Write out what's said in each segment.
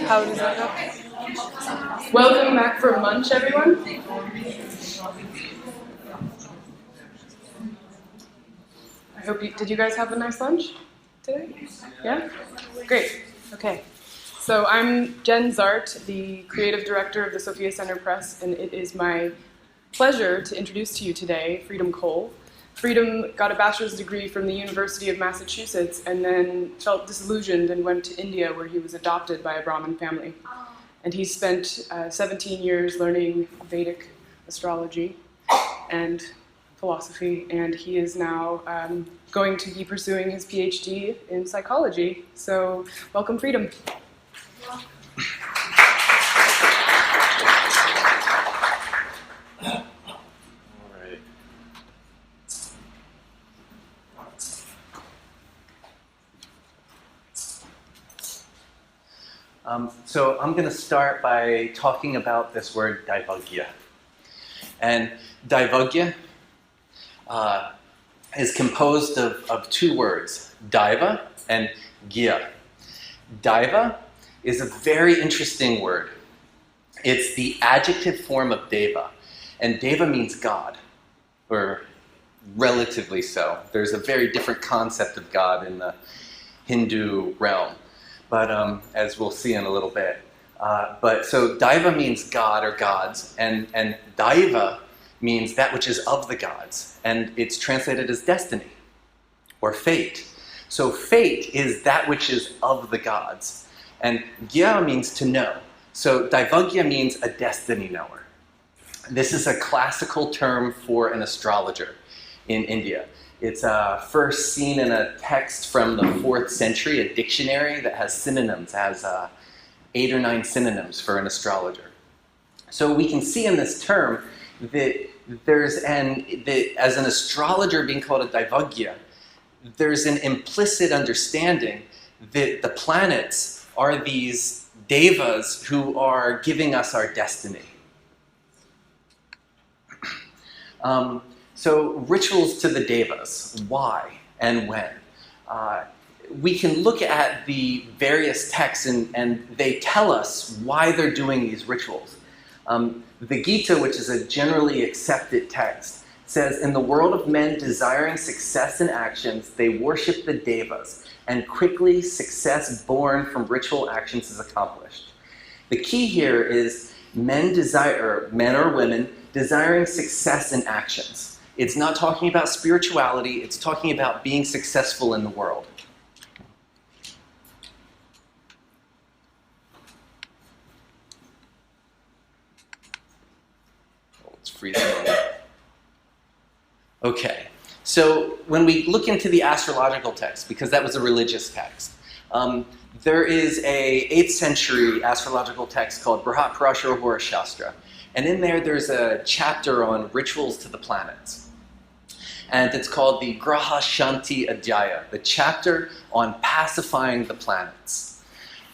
How does that go? Welcome back from lunch, everyone. Did you guys have a nice lunch today? Yeah? Great. Okay. So I'm Jen Zart, the creative director of the Sophia Center Press, and it is my pleasure to introduce to you today Freedom Cole. Freedom got a bachelor's degree from the University of Massachusetts and then felt disillusioned and went to India, where he was adopted by a Brahmin family. And he spent 17 years learning Vedic astrology and philosophy, and he is now going to be pursuing his PhD in psychology. So welcome, Freedom. So I'm going to start by talking about this word daivagya. And daivagya is composed of two words, daiva and gya. Daiva is a very interesting word. It's the adjective form of deva, and deva means God, or relatively so. There's a very different concept of God in the Hindu realm, but as we'll see in a little bit. So daiva means God or gods, and daiva means that which is of the gods, and it's translated as destiny or fate. So fate is that which is of the gods, and gya means to know. So daivagya means a destiny knower. This is a classical term for an astrologer in India. It's first seen in a text from the 4th century, a dictionary that has synonyms, has 8 or 9 synonyms for an astrologer. So we can see in this term that as an astrologer being called a daivagya, there's an implicit understanding that the planets are these devas who are giving us our destiny. So rituals to the devas, why and when? We can look at the various texts and they tell us why they're doing these rituals. The Gita, which is a generally accepted text, says, in the world of men desiring success in actions, they worship the devas, and quickly success born from ritual actions is accomplished. The key here is men or women desiring success in actions. It's not talking about spirituality, it's talking about being successful in the world. Let's freeze it. Okay, so when we look into the astrological text, because that was a religious text, there is a 8th century astrological text called Brihat Parashara Hora Shastra. And in there's a chapter on rituals to the planets. And it's called the Graha Shanti Adhyaya, the chapter on pacifying the planets.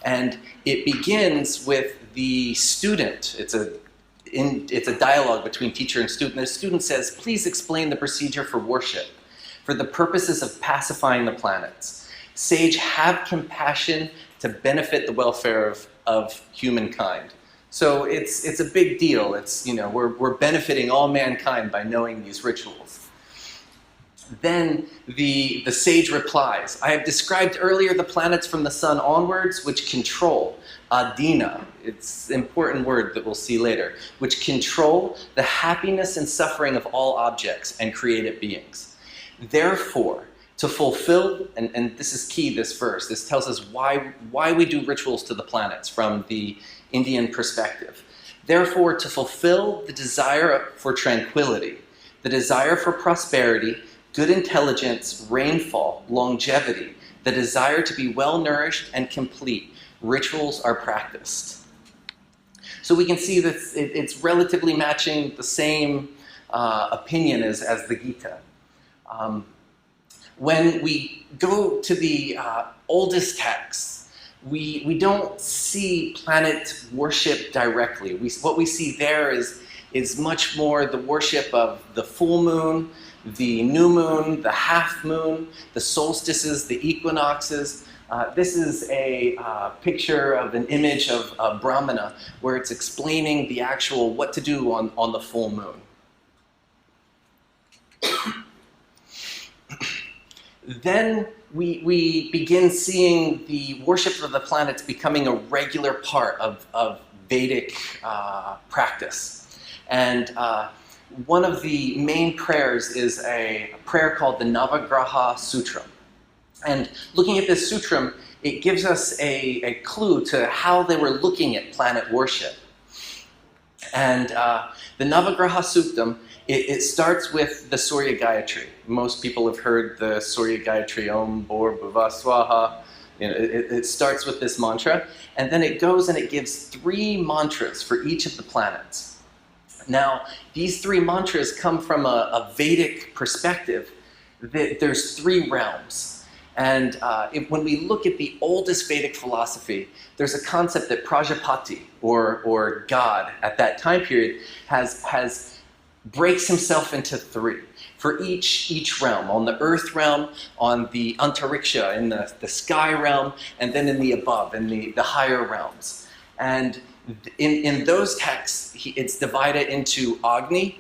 And it begins with the student. It's a dialogue between teacher and student. The student says, please explain the procedure for worship for the purposes of pacifying the planets. Sage, have compassion to benefit the welfare of humankind. So it's a big deal. It's, we're benefiting all mankind by knowing these rituals. Then the sage replies, I have described earlier the planets from the sun onwards, which control, adina, it's an important word that we'll see later, which control the happiness and suffering of all objects and created beings. Therefore, to fulfill, and this is key, this verse, this tells us why we do rituals to the planets from the Indian perspective. Therefore, to fulfill the desire for tranquility, the desire for prosperity, good intelligence, rainfall, longevity, the desire to be well-nourished and complete, rituals are practiced. So we can see that it's relatively matching the same opinion as the Gita. When we go to the oldest texts, we don't see planet worship directly. What we see there is much more the worship of the full moon, the new moon, the half moon, the solstices, the equinoxes, This is a picture of an image of Brahmana where it's explaining the actual what to do on the full moon. Then we begin seeing the worship of the planets becoming a regular part of Vedic practice. And one of the main prayers is a prayer called the Navagraha Sutram. And looking at this sutram, it gives us a clue to how they were looking at planet worship. And the Navagraha Sutram, it starts with the Surya Gayatri. Most people have heard the Surya Gayatri, Om Bhur Bhuva Swaha. It starts with this mantra, and then it goes and it gives 3 mantras for each of the planets. Now, these 3 mantras come from a Vedic perspective. There's 3 realms. And when we look at the oldest Vedic philosophy, there's a concept that Prajapati, or God at that time period, breaks himself into 3 for each realm. On the earth realm, on the antariksha, in the sky realm, and then in the above, in the higher realms. And in those texts, it's divided into Agni,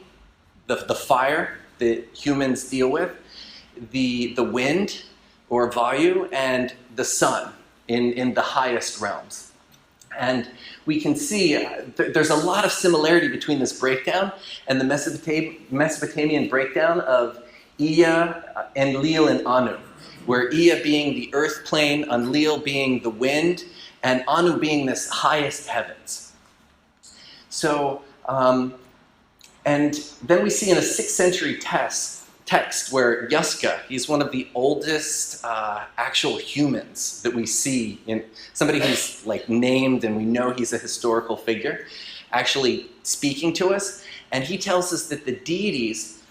the fire that humans deal with, the wind, or Vayu, and the sun in the highest realms. And we can see there's a lot of similarity between this breakdown and the Mesopotamian breakdown of Ea, Enlil, and Anu, where Ea being the earth plane, Enlil being the wind, and Anu being this highest heavens. So, and then we see in a 6th century text where Yaska, he's one of the oldest actual humans that we see, in somebody who's like named and we know he's a historical figure, actually speaking to us. And he tells us that the deities,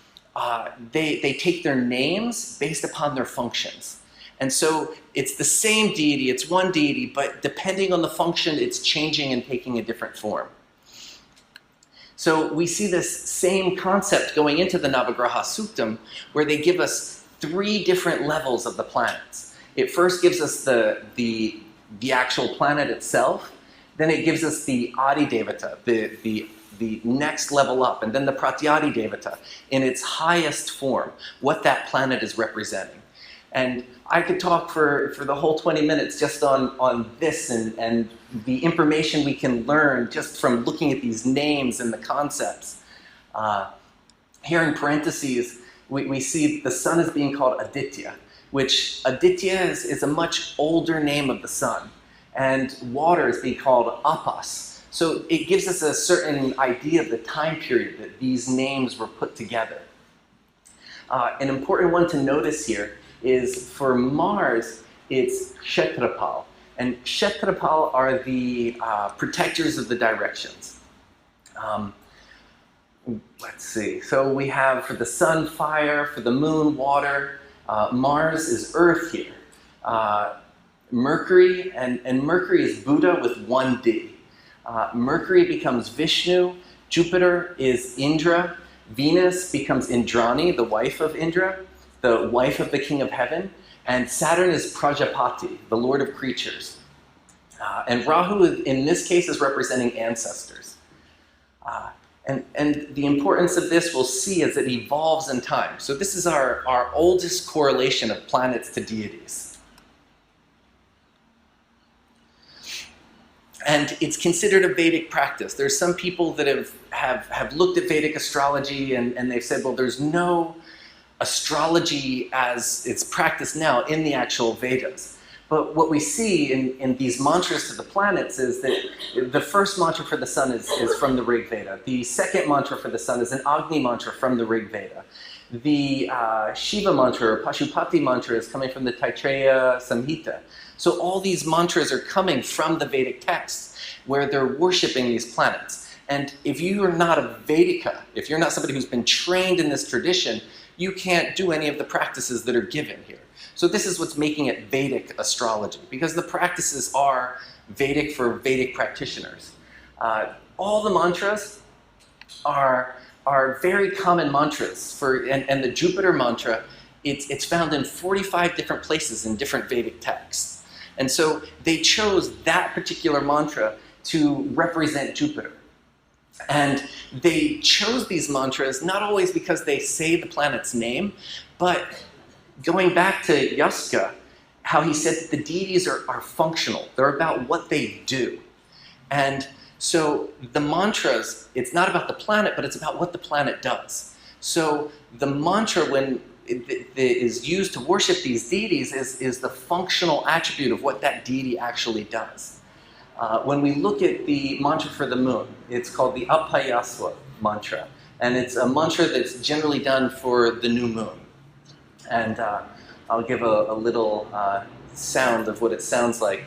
they take their names based upon their functions. And so it's the same deity, it's one deity, but depending on the function, it's changing and taking a different form. So we see this same concept going into the Navagraha Suttam, where they give us 3 different levels of the planets. It first gives us the actual planet itself, then it gives us the Adi Devata, the next level up, and then the Pratyadi Devata in its highest form, what that planet is representing. And I could talk for the whole 20 minutes just on this and the information we can learn just from looking at these names and the concepts. Here in parentheses, we see the sun is being called Aditya, which Aditya is a much older name of the sun. And water is being called Apas. So it gives us a certain idea of the time period that these names were put together. An important one to notice here is for Mars, it's Kshetrapal. And Kshetrapal are the protectors of the directions. Let's see. So we have for the sun, fire, for the moon, water. Mars is earth here. Mercury, and Mercury is Buddha with 1 D. Mercury becomes Vishnu. Jupiter is Indra. Venus becomes Indrani, the wife of Indra, the wife of the king of heaven. And Saturn is Prajapati, the lord of creatures. And Rahu, in this case, is representing ancestors. And the importance of this we'll see as it evolves in time. So this is our oldest correlation of planets to deities. And it's considered a Vedic practice. There's some people that have looked at Vedic astrology and they've said, well, there's no astrology as it's practiced now in the actual Vedas. But what we see in these mantras to the planets is that the first mantra for the sun is from the Rig Veda. The second mantra for the sun is an Agni mantra from the Rig Veda. The Shiva mantra or Pashupati mantra is coming from the Taittiriya Samhita. So all these mantras are coming from the Vedic texts where they're worshiping these planets. And if you are not a Vedika, if you're not somebody who's been trained in this tradition, you can't do any of the practices that are given here. So this is what's making it Vedic astrology, because the practices are Vedic for Vedic practitioners. All the mantras are very common mantras. And the Jupiter mantra, it's found in 45 different places in different Vedic texts. And so they chose that particular mantra to represent Jupiter. And they chose these mantras not always because they say the planet's name, but going back to Yaska, how he said that the deities are functional. They're about what they do. And so the mantras, it's not about the planet, but it's about what the planet does. So the mantra, when it is used to worship these deities, is the functional attribute of what that deity actually does. When we look at the mantra for the moon, it's called the apayaswa mantra. And it's a mantra that's generally done for the new moon. And I'll give a little sound of what it sounds like.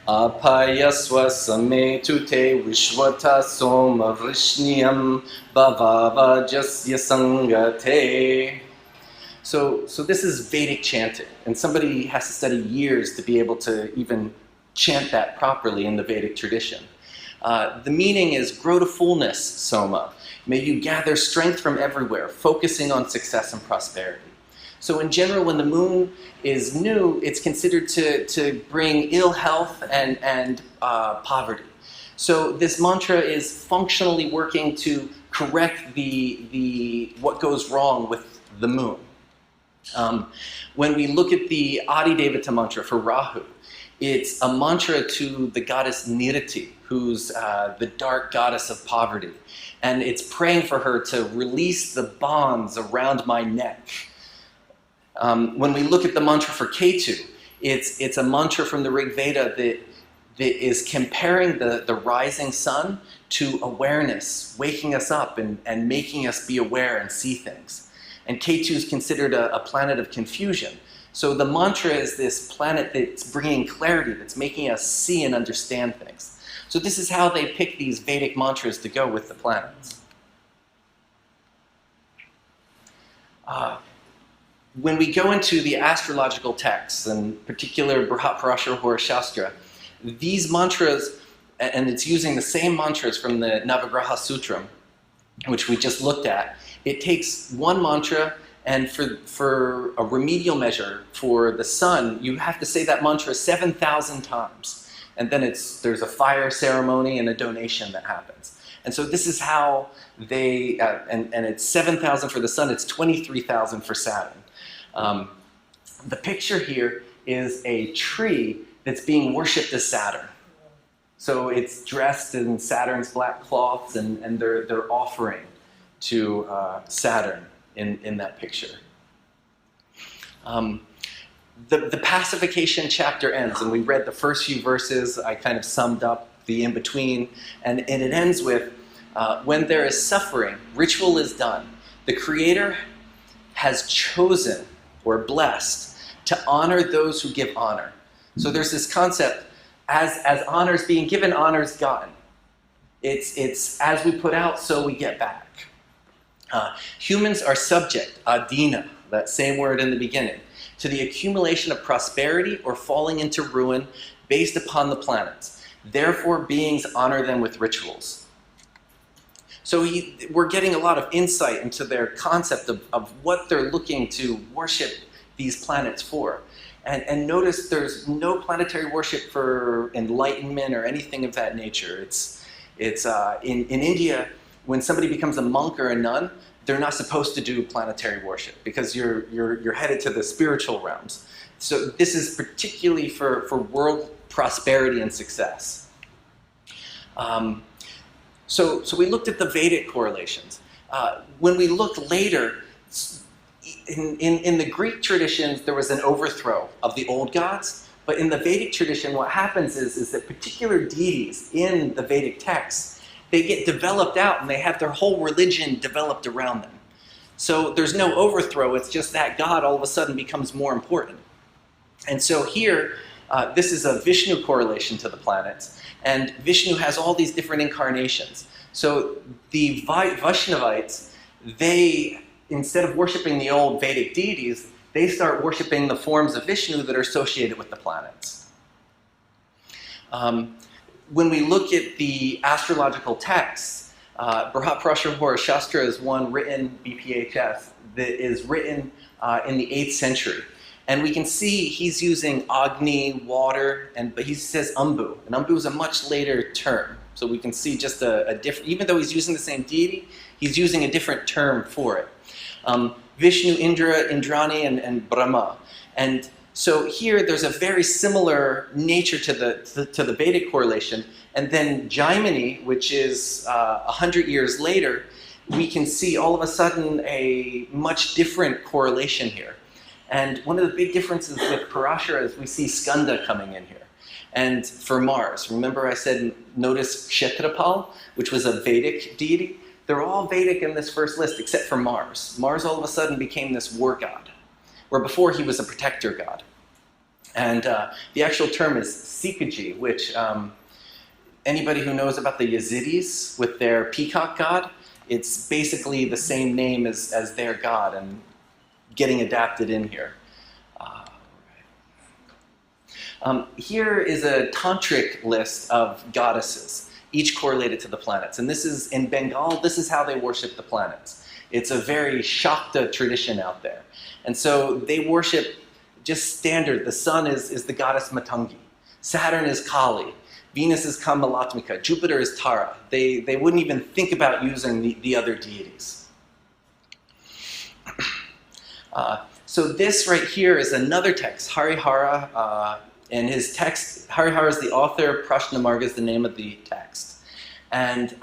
Apayaswa sametute vishwata soma vrishnyam bhavava jasya sangate. So this is Vedic chanting, and somebody has to study years to be able to even chant that properly in the Vedic tradition. The meaning is grow to fullness, Soma. May you gather strength from everywhere, focusing on success and prosperity. So in general, when the moon is new, it's considered to bring ill health and poverty. So this mantra is functionally working to correct the what goes wrong with the moon. When we look at the Adi Devata mantra for Rahu, it's a mantra to the goddess Nirati, who's the dark goddess of poverty. And it's praying for her to release the bonds around my neck. When we look at the mantra for Ketu, it's a mantra from the Rig Veda that is comparing the rising sun to awareness, waking us up and making us be aware and see things. And Ketu is considered a planet of confusion. So the mantra is this planet that's bringing clarity, that's making us see and understand things. So this is how they pick these Vedic mantras to go with the planets. When we go into the astrological texts, in particular Brihat Shastra, these mantras, and it's using the same mantras from the Navagraha Sutram, which we just looked at, it takes one mantra, and for a remedial measure for the sun, you have to say that mantra 7,000 times. And then there's a fire ceremony and a donation that happens. And so this is how they, and it's 7,000 for the sun, it's 23,000 for Saturn. The picture here is a tree that's being worshipped as Saturn. So it's dressed in Saturn's black cloths, and they're offering to Saturn in that picture. The pacification chapter ends, and we read the first few verses. I kind of summed up the in-between, and it ends with, when there is suffering, ritual is done. The Creator has chosen or blessed to honor those who give honor. So there's this concept, as honor is being given, honor is gotten. It's as we put out, so we get back. Humans are subject, adina, that same word in the beginning, to the accumulation of prosperity or falling into ruin based upon the planets. Therefore, beings honor them with rituals. So we're getting a lot of insight into their concept of what they're looking to worship these planets for. And notice there's no planetary worship for enlightenment or anything of that nature. It's in India, when somebody becomes a monk or a nun, they're not supposed to do planetary worship because you're headed to the spiritual realms. So this is particularly for world prosperity and success. So we looked at the Vedic correlations. When we look later, in the Greek traditions, there was an overthrow of the old gods, but in the Vedic tradition, what happens is that particular deities in the Vedic texts, they get developed out and they have their whole religion developed around them. So there's no overthrow, it's just that god all of a sudden becomes more important. And so here, this is a Vishnu correlation to the planets, and Vishnu has all these different incarnations. So the Vaishnavites, they, instead of worshiping the old Vedic deities, they start worshiping the forms of Vishnu that are associated with the planets. When we look at the astrological texts, Brihat Shastra is one written BPHS that is written in the 8th century. And we can see he's using Agni, water, but he says Ambu. And Ambu is a much later term. So we can see just a different, even though he's using the same deity, he's using a different term for it. Vishnu, Indra, Indrani, and Brahma. And so here there's a very similar nature to the Vedic correlation. And then Jaimini, which is 100 years later, we can see all of a sudden a much different correlation here. And one of the big differences with Parashara is we see Skanda coming in here. And for Mars, remember I said notice Kshetrapal, which was a Vedic deity? They're all Vedic in this first list except for Mars. Mars all of a sudden became this war god, where before he was a protector god. And the actual term is Sikaji, which anybody who knows about the Yazidis with their peacock god, it's basically the same name as their god and getting adapted in here. Here is a Tantric list of goddesses, each correlated to the planets. And this is, in Bengal, this is how they worship the planets. It's a very Shakta tradition out there. And so they worship just standard. The sun is the goddess Matangi. Saturn is Kali. Venus is Kamalatmika. Jupiter is Tara. They wouldn't even think about using the other deities. So this right here is another text, Harihara, and his text, Harihara is the author, Prashnamarga is the name of the text. And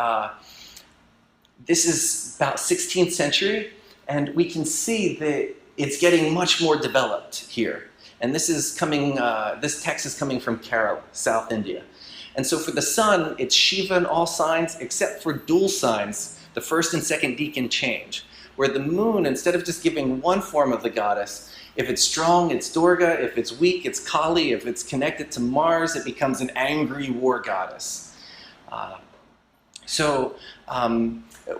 this is about 16th century, and we can see that it's getting much more developed here. And this is coming, this text is coming from Kerala, South India. And so for the sun, it's Shiva in all signs, except for dual signs, the first and second decan change. Where the moon, instead of just giving one form of the goddess, if it's strong, it's Durga, if it's weak, it's Kali, if it's connected to Mars, it becomes an angry war goddess.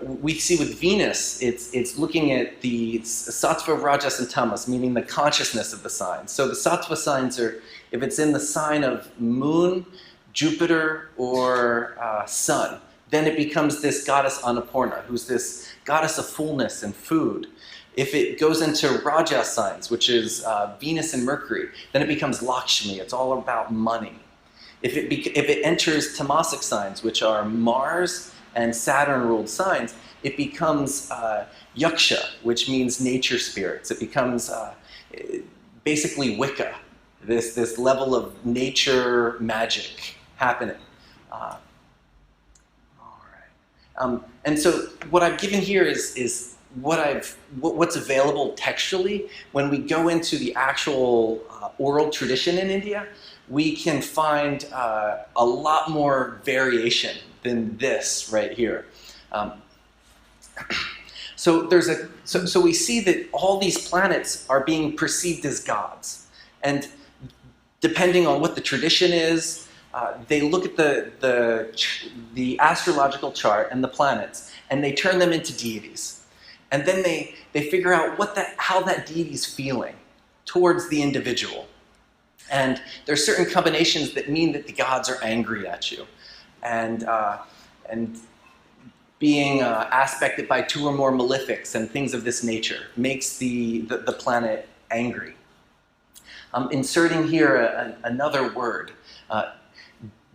We see with Venus, it's looking at the sattva, rajas, and tamas, meaning the consciousness of the signs. So the sattva signs are, if it's in the sign of moon, Jupiter, or sun, then it becomes this goddess Annapurna, who's this goddess of fullness and food. If it goes into Raja signs, which is Venus and Mercury, then it becomes Lakshmi. It's all about money. If it enters Tamasic signs, which are Mars and Saturn-ruled signs, it becomes Yaksha, which means nature spirits. It becomes basically Wicca, this level of nature magic happening. And so what I've given here is what's available textually. When we go into the actual oral tradition in India, we can find a lot more variation than this right here. So we see that all these planets are being perceived as gods, and depending on what the tradition is, they look at the astrological chart and the planets, and they turn them into deities. And then they figure out how that deity's feeling towards the individual. And there's certain combinations that mean that the gods are angry at you. And being aspected by two or more malefics and things of this nature makes the planet angry. I'm inserting here another word,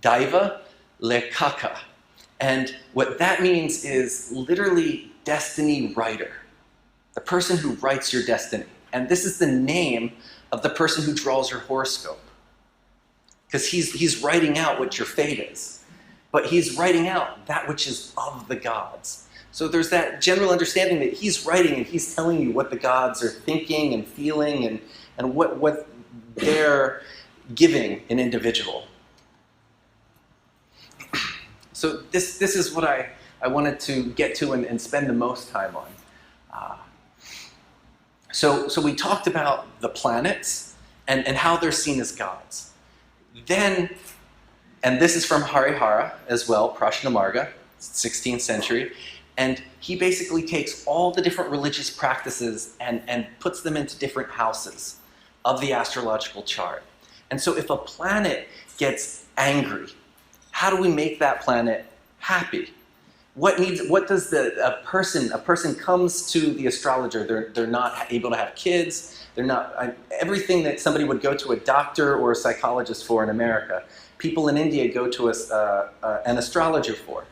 Daiva Lekaka. And what that means is literally destiny writer, the person who writes your destiny. And this is the name of the person who draws your horoscope. Because he's writing out what your fate is. But he's writing out that which is of the gods. So there's that general understanding that he's writing and he's telling you what the gods are thinking and feeling and what they're giving an individual. So this is what I wanted to get to and spend the most time on. So we talked about the planets and how they're seen as gods. Then, and this is from Harihara as well, Prashnamarga, 16th century, and he basically takes all the different religious practices and puts them into different houses of the astrological chart. And so if a planet gets angry, how do we make that planet happy? what does a person comes to the astrologer, they're not able to have kids, they're not, everything that somebody would go to a doctor or a psychologist for in America, people in India go to an astrologer for.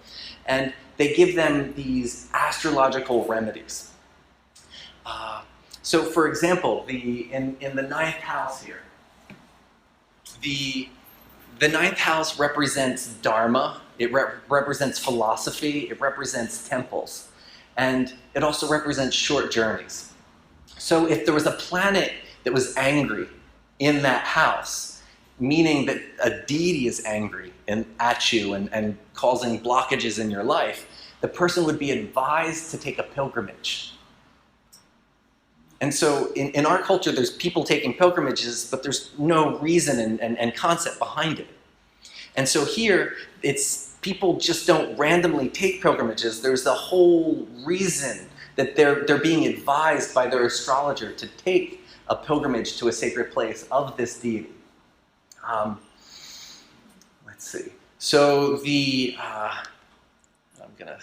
And they give them these astrological remedies. So for example, in the ninth house here, the ninth house represents dharma, it represents philosophy, it represents temples, and it also represents short journeys. So if there was a planet that was angry in that house, meaning that a deity is angry at you and causing blockages in your life, the person would be advised to take a pilgrimage. And so in our culture, there's people taking pilgrimages, but there's no reason and concept behind it. And so here, people just don't randomly take pilgrimages. There's a whole reason that they're being advised by their astrologer to take a pilgrimage to a sacred place of this deity. Let's see. So I'm gonna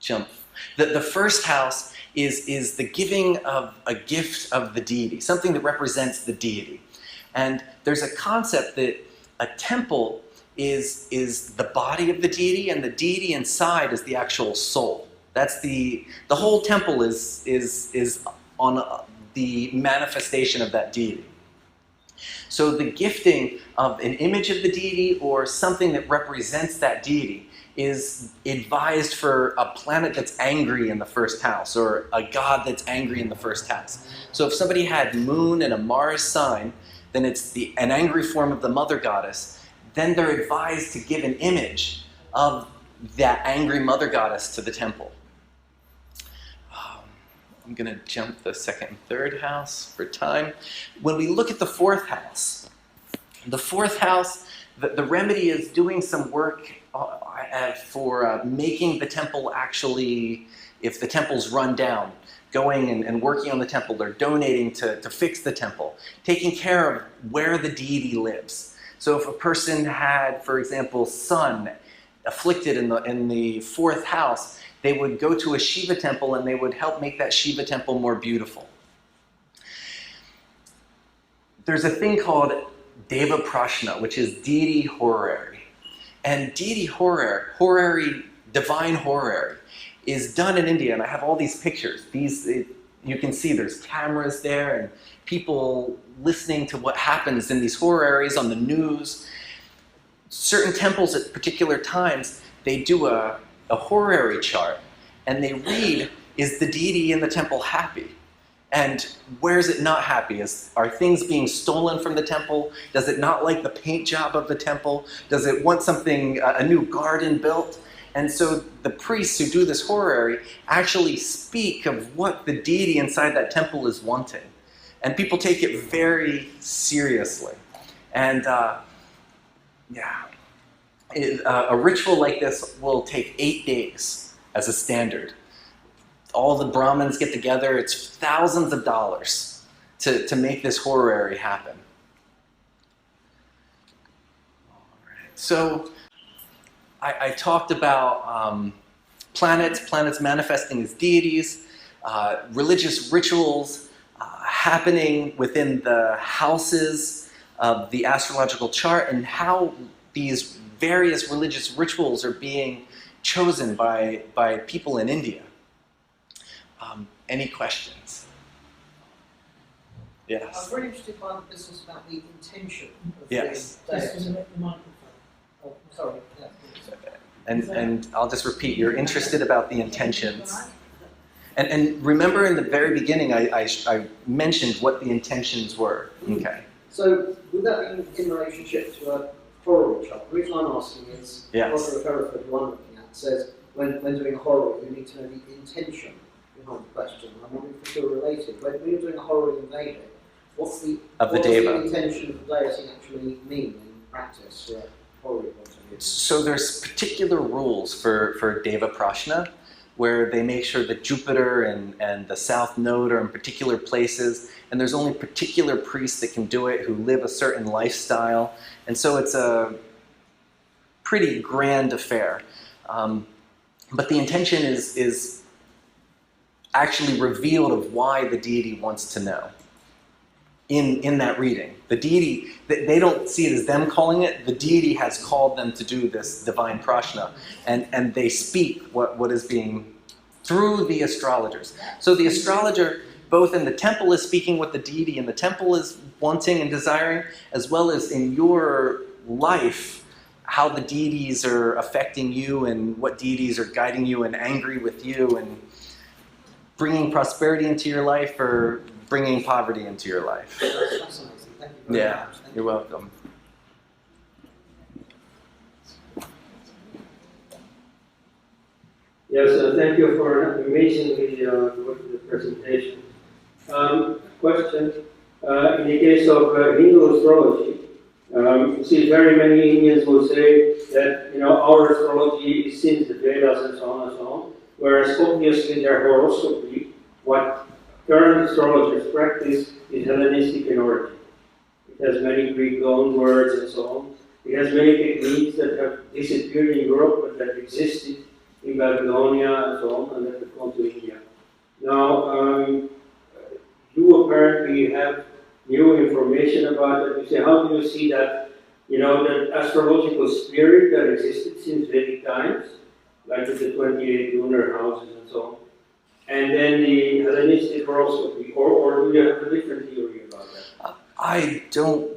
jump. The first house is the giving of a gift of the deity, something that represents the deity. And there's a concept that a temple is the body of the deity, and the deity inside is the actual soul. That's the whole temple is on the manifestation of that deity. So the gifting of an image of the deity or something that represents that deity is advised for a planet that's angry in the first house, or a god that's angry in the first house. So if somebody had Moon and a Mars sign, then it's an angry form of the mother goddess. Then they're advised to give an image of that angry mother goddess to the temple. I'm going to jump the second and third house for time. When we look at the fourth house, the remedy is doing some work for making the temple actually, if the temple's run down, going and working on the temple, they're donating to fix the temple, taking care of where the deity lives. So if a person had, for example, sun afflicted in the fourth house, they would go to a Shiva temple and they would help make that Shiva temple more beautiful. There's a thing called Deva Prashna, which is deity horary. And deity horary, divine horary, is done in India, and I have all these pictures. You can see there's cameras there and people listening to what happens in these horaries on the news. Certain temples at particular times, they do a horary chart, and they read, is the deity in the temple happy? And where is it not happy? Are things being stolen from the temple? Does it not like the paint job of the temple? Does it want something, a new garden built? And so the priests who do this horary actually speak of what the deity inside that temple is wanting. And people take it very seriously. And a ritual like this will take 8 days as a standard. All the Brahmins get together, it's thousands of dollars to make this horary happen. All right. So I talked about planets manifesting as deities, religious rituals happening within the houses of the astrological chart, and how these various religious rituals are being chosen by people in India. Any questions? Yes. I'm very interested by the business about the intention of Yes. the microphone. Oh, sorry. Yeah. And I'll just repeat, you're interested about the intentions. And remember in the very beginning, I mentioned what the intentions were. Okay. So, would that be in relationship to a horary chart? The reason I'm asking is, Yes. Roger Hereford, one looking at, says when doing a horary, you need to know the intention behind the question. I'm wondering if they're related. When you're doing a horary in Vedic, what's the intention of the deity actually mean in practice for a horary point of view? So there's particular rules for Deva Prashna, where they make sure that Jupiter and the South Node are in particular places, and there's only particular priests that can do it who live a certain lifestyle, and so it's a pretty grand affair. but the intention is actually revealed of why the deity wants to know in that reading. The deity, they don't see it as them calling it, the deity has called them to do this divine prashna, and they speak what is being, through the astrologers. So the astrologer, both in the temple, is speaking what the deity in the temple is wanting and desiring, as well as in your life, how the deities are affecting you and what deities are guiding you and angry with you and bringing prosperity into your life or bringing poverty into your life. That's fascinating. Thank you very much. Thank You're welcome. Yes, thank you for an amazingly good presentation. Question, in the case of Hindu astrology, you see very many Indians will say that, our astrology is since the Vedas and so on and so on, whereas obviously their horoscopy, what current astrologers practice, is Hellenistic in origin. It has many Greek loan words and so on. It has many techniques that have disappeared in Europe but that existed in Babylonia and so on, and that have gone to India. Now, you apparently have new information about that. You say, how do you see that, that astrological spirit that existed since Vedic times, like with the 28 lunar houses and so on, and then the Hellenistic horoscopy, or do you have a different theory about that? I don't,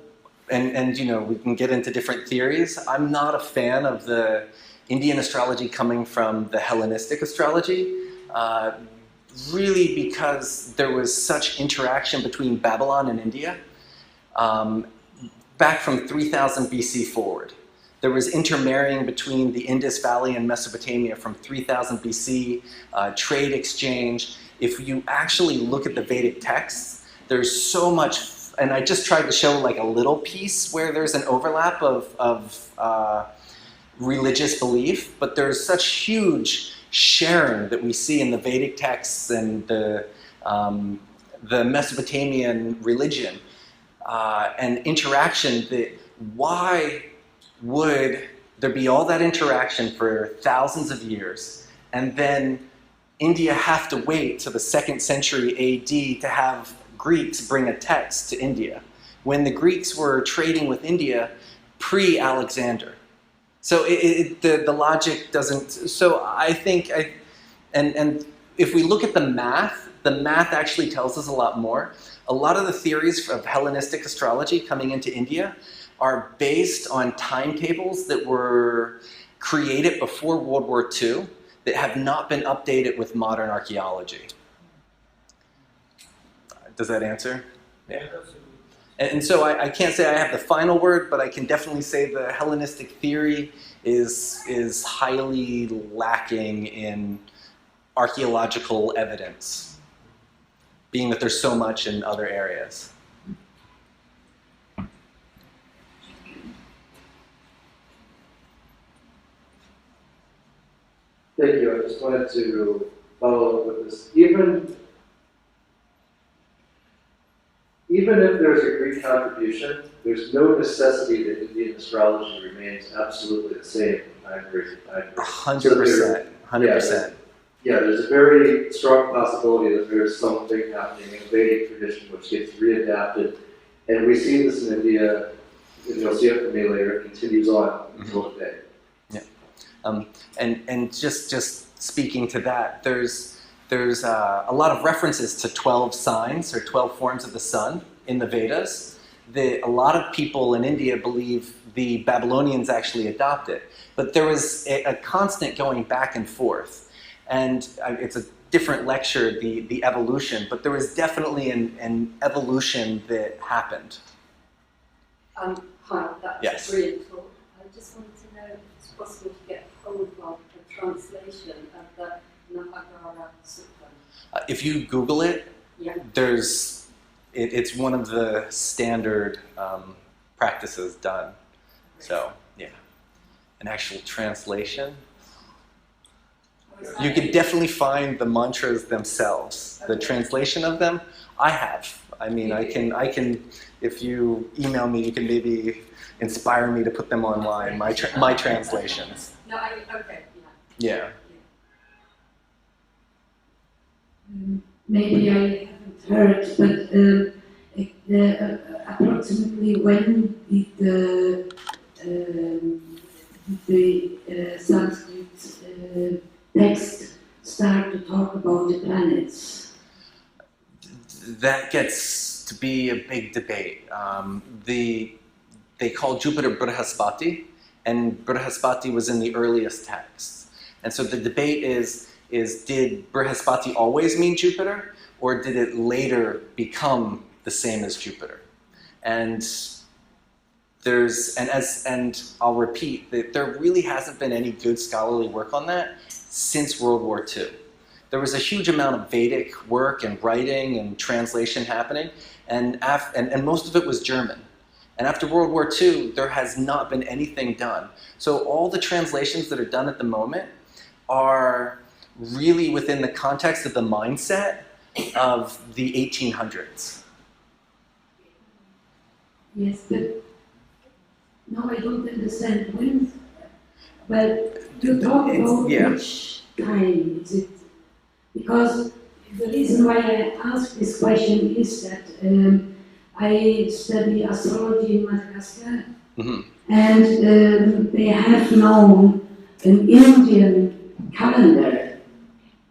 and we can get into different theories. I'm not a fan of the Indian astrology coming from the Hellenistic astrology, really because there was such interaction between Babylon and India back from 3000 BC forward. There was intermarrying between the Indus Valley and Mesopotamia from 3000 BC, trade exchange. If you actually look at the Vedic texts, there's so much, and I just tried to show like a little piece where there's an overlap of religious belief, but there's such huge sharing that we see in the Vedic texts and the Mesopotamian religion and interaction, that why would there be all that interaction for thousands of years and then India have to wait till the 2nd century AD to have Greeks bring a text to India, when the Greeks were trading with India pre-Alexander? So the logic doesn't, so I think, and if we look at the math actually tells us a lot more. A lot of the theories of Hellenistic astrology coming into India are based on timetables that were created before World War II that have not been updated with modern archaeology. Does that answer? Yeah. And so I can't say I have the final word, but I can definitely say the Hellenistic theory is highly lacking in archaeological evidence, being that there's so much in other areas. Thank you. I just wanted to follow up with this. Even if there's a Greek contribution, there's no necessity that Indian astrology remains absolutely the same. I agree. 100%. 100%. Yeah, there's a very strong possibility that there's something happening in Vedic tradition which gets readapted. And we see this in India, and you'll see it from me later, it continues on until today. Yeah. And just speaking to that, there's a lot of references to 12 signs or 12 forms of the sun in the Vedas. A lot of people in India believe the Babylonians actually adopted, but there was a constant going back and forth. And it's a different lecture, the evolution, but there was definitely an evolution that happened. Hi, that's Yes. brilliant talk. I just wanted to know if it's possible to get hold of a translation of the Nahagara Sutta. If you Google it, Yeah. it's one of the standard practices done. So, yeah. An actual translation. You can definitely find the mantras themselves. The translation of them, I have. I mean, I can. If you email me, you can maybe inspire me to put them online. My translations. No, okay, Yeah. maybe I haven't heard, but approximately when did the Sanskrit text start to talk about the planets? That gets to be a big debate. They call Jupiter Brihaspati, and Brihaspati was in the earliest texts. And so the debate is did Brihaspati always mean Jupiter, or did it later become the same as Jupiter? And I'll repeat that there really hasn't been any good scholarly work on that since World War II. There was a huge amount of Vedic work and writing and translation happening, and most of it was German. And after World War II, there has not been anything done. So all the translations that are done at the moment are really within the context of the mindset of the 1800s. Yes, but no, I don't understand. When, well, you talk about which time is it? Because the reason why I ask this question is that I study astrology in Madagascar, and they have known an Indian calendar,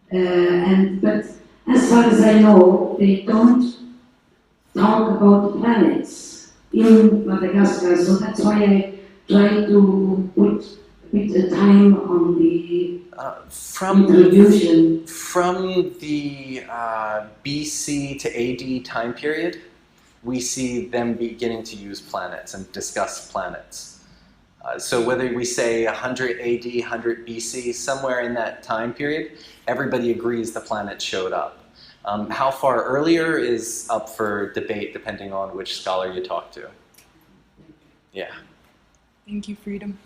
but as far as I know, they don't talk about the planets in Madagascar, so that's why I try to put a bit of time on the introduction. From the BC to AD time period, we see them beginning to use planets and discuss planets. So whether we say 100 AD, 100 BC, somewhere in that time period, everybody agrees the planets showed up. How far earlier is up for debate depending on which scholar you talk to. Yeah. Thank you, Freedom.